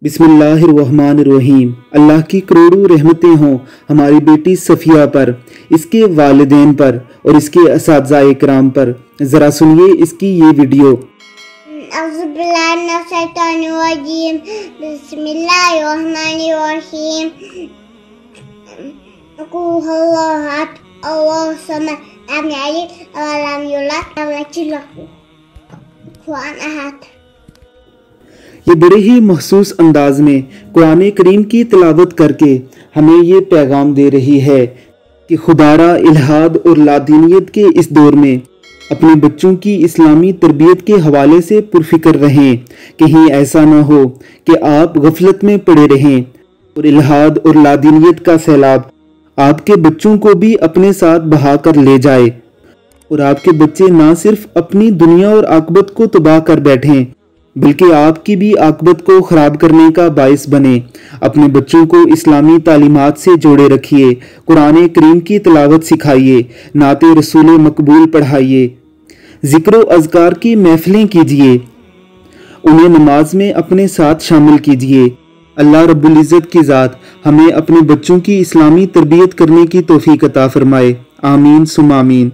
बिस्मिल्लाहिर्रहमानिर्रहीम। अल्लाह की करोड़ों रहमतें हों हमारी बेटी सफ़िया पर, इसके वालिदैन पर और इसके असातिज़ा इकराम पर। ज़रा सुनिए इसकी ये वीडियो। ये बड़े ही महसूस अंदाज में कुरान करीम की तिलावत करके हमें ये पैगाम दे रही है कि खुदारा इल्हाद और लादीनियत के इस दौर में अपने बच्चों की इस्लामी तरबियत के हवाले से पुरफिक्र रहें। कहीं ऐसा ना हो कि आप गफलत में पड़े रहें और इल्हाद और लादीनियत का सैलाब आपके बच्चों को भी अपने साथ बहा कर ले जाए और आपके बच्चे ना सिर्फ अपनी दुनिया और आकबत को तबाह कर बैठें बल्कि आपकी भी आकबत को ख़राब करने का बाइस बने। अपने बच्चों को इस्लामी तालीमात से जोड़े रखिए, कुरान करीम की तिलावत सिखाइए, नाते रसूल मकबूल पढ़ाइए, ज़िक्र अज़कार की महफिलें कीजिए, उन्हें नमाज में अपने साथ शामिल कीजिए। अल्लाह रब्बुल इज़्ज़त की ज़ात हमें अपने बच्चों की इस्लामी तरबियत करने की तौफीक अता फरमाए। आमीन सुम्मा आमीन।